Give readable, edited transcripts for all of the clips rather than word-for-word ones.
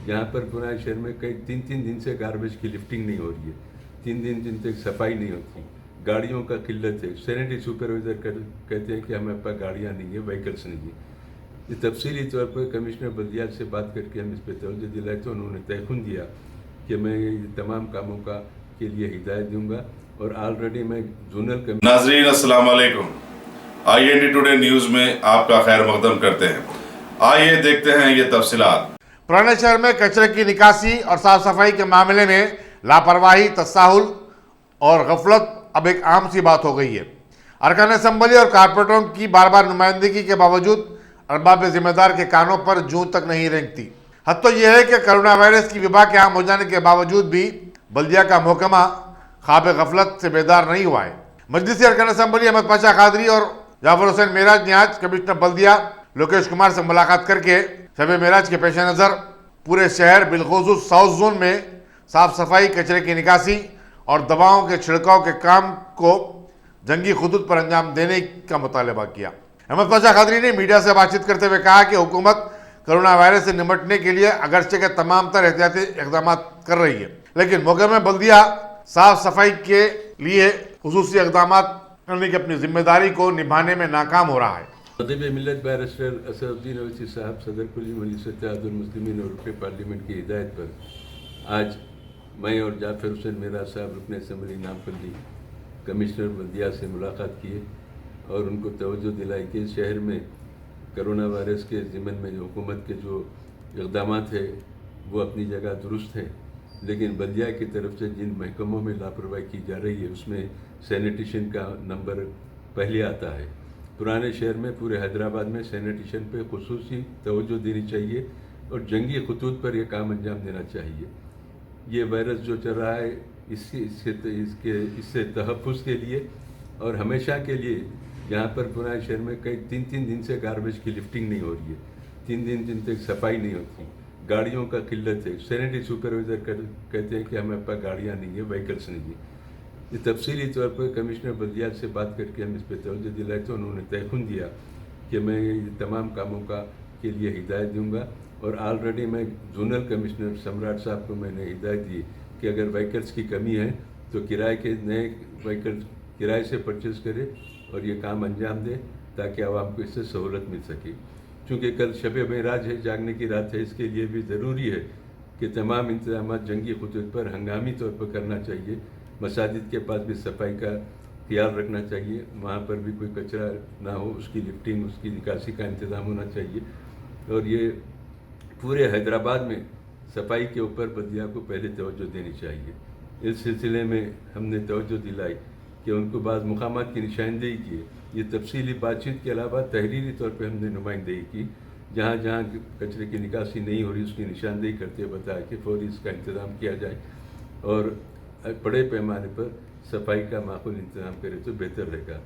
यहाँ पर पुणे शहर में कई 3-3 दिन से गार्बेज की लिफ्टिंग नहीं हो रही है, 3 दिन तक सफाई नहीं होती, गाड़ियों का किल्लत है। सैनिटरी सुपरवाइज़र कहते हैं कि हमारे पास गाड़ियाँ नहीं है, व्हीकल्स नहीं है। ये तफसीली तौर पर कमिश्नर बल्दियात से बात करके हम इस पर तवज्जो दिलाई तो उन्होंने तयखुन दिया कि मैं ये तमाम कामों के लिए हिदायत दूंगा और ऑलरेडी मैं जोनल नाज़रीन अस्सलाम वालेकुम, IND टुडे न्यूज़ में आपका खैर मकदम करते हैं। आइए देखते हैं ये तफसीलात। पुराने शहर में कचरे की निकासी और साफ सफाई के मामले में लापरवाही, तसाहुल और गफलत अब एक आम सी बात हो गई है। अरकान असम्बली और कारपोरेटरों की बार बार नुमाइंदगी के बावजूद अरबाब जिम्मेदार के कानों पर जूं तक नहीं रेंगती। हद तो यह है कि कोरोना वायरस की वबा के आम हो जाने के बावजूद भी बल्दिया का महकमा ख्वाब गफलत से बेदार नहीं हुआ है। मजलिसी अरकान असम्बली अहमद पाशा कादरी और जाफर हुसैन मेराज ने आज कमिश्नर बल्दिया लोकेश कुमार से मुलाकात करके शब मेराज के पेश नज़र पूरे शहर बिलखुसूस साउथ जोन में साफ सफाई, कचरे की निकासी और दवाओं के छिड़काव के काम को जंगी खुदूद पर अंजाम देने का मुतालबा किया। अहमद पाशा कादरी ने मीडिया से बातचीत करते हुए कहा कि हुकूमत कोरोना वायरस से निपटने के लिए अगरचे के तमाम तर एहतियाती इक़दाम कर रही है, लेकिन महकमा बल्दिया साफ सफाई के लिए खुसूसी इक़दाम करने की अपनी जिम्मेदारी को निभाने में नाकाम हो रहा है। खतीब मिल्लत बैरिस्टर असदुद्दीन ओवैसी साहब सदर कुली मजलिस इत्तेहादुल मुस्लिमीन और रुकन पार्लियामेंट की हिदायत पर आज मैं और जाफर हुसैन मेराज साहब रुकन असम्बली नामपल्ली कमिश्नर बल्दिया से मुलाकात किए और उनको तवज्जो दिलाई कि शहर में कोरोना वायरस के ज़िम्मन में जो हुकूमत के जो इक़दाम है वो अपनी जगह दुरुस्त है, लेकिन बल्दिया की तरफ से जिन महकमों में लापरवाही की जा रही है उसमें सैनिटेशन का नंबर पहले आता है। पुराने शहर में पूरे हैदराबाद में सैनिटेशन पे खुसूसी तवज्जो देनी चाहिए और जंगी खतूत पर यह काम अंजाम देना चाहिए। ये वायरस जो चल रहा है इससे तहफ़्फ़ुज़ के लिए और हमेशा के लिए यहाँ पर पुणे शहर में कई 3-3 दिन से गार्बेज की लिफ्टिंग नहीं हो रही है, 3 दिन तक सफाई नहीं होती, गाड़ियों का किल्लत है। सैनिटरी सुपरवाइज़र कहते हैं कि हमारे पास गाड़ियाँ नहीं है, व्हीकल्स नहीं है। ये तफसीली तौर पर कमिश्नर बल्दियात से बात करके हम इस पर तवज्जो दिलाई तो उन्होंने तयखुन दिया कि मैं ये तमाम कामों के लिए हिदायत दूंगा और ऑलरेडी मैं जोनल कमिश्नर सम्राट साहब को मैंने हिदायत दी कि अगर व्हीकल्स की कमी है तो किराए के नए व्हीकल किराए से परचेज़ करे और ये काम अंजाम दे ताकि आवाम को इससे सहूलत मिल सके। चूँकि कल शब मेराज है, जागने की रात है, इसके लिए भी ज़रूरी है कि तमाम इंतजाम जंगी खतूत पर हंगामी तौर पर करना चाहिए। मसाजिद के पास भी सफाई का ख्याल रखना चाहिए, वहाँ पर भी कोई कचरा ना हो, उसकी लिफ्टिंग, उसकी निकासी का इंतज़ाम होना चाहिए। और ये पूरे हैदराबाद में सफाई के ऊपर बल्दिया को पहले तवज्जो देनी चाहिए। इस सिलसिले में हमने तवज्जो दिलाई कि उनको बाद मुकामात की निशानदेही की। ये तफसीली बातचीत के अलावा तहरीरी तौर पर हमने नुमाइंदगी की, जहाँ जहाँ कचरे की निकासी नहीं हो रही उसकी निशानदेही करते बताया कि फौरी इसका इंतज़ाम किया जाए और बड़े पैमाने पर सफाई का माकूल इंतज़ाम करे तो बेहतर रहेगा।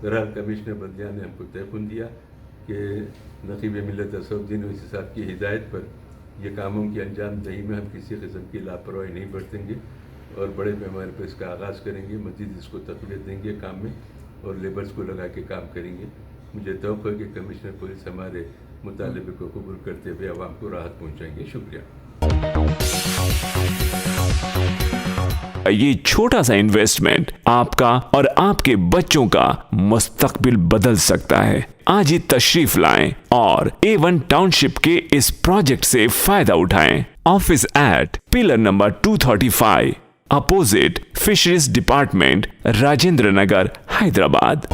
बहरहाल कमिश्नर बल्दिया ने हमको तयखुन दिया कि नकीब मिल्लत असदुद्दीन ओवैसी साहब की हिदायत पर ये कामों की अंजाम दही में हम किसी किस्म की लापरवाही नहीं बरतेंगे और बड़े पैमाने पर इसका आगाज़ करेंगे, मज़ीद इसको तक़वियत देंगे काम में और लेबर्स को लगा के काम करेंगे। मुझे तवक्को है कि कमिश्नर पुलिस हमारे मुतालबे को कबूल करते हुए आवाम को राहत पहुँचाएंगे। शुक्रिया। ये छोटा सा इन्वेस्टमेंट आपका और आपके बच्चों का मुस्तकबिल बदल सकता है। आज ही तशरीफ लाएं और A1 टाउनशिप के इस प्रोजेक्ट से फायदा उठाएं। Office at pillar number 235 opposite fisheries department, Rajendra Nagar, Hyderabad.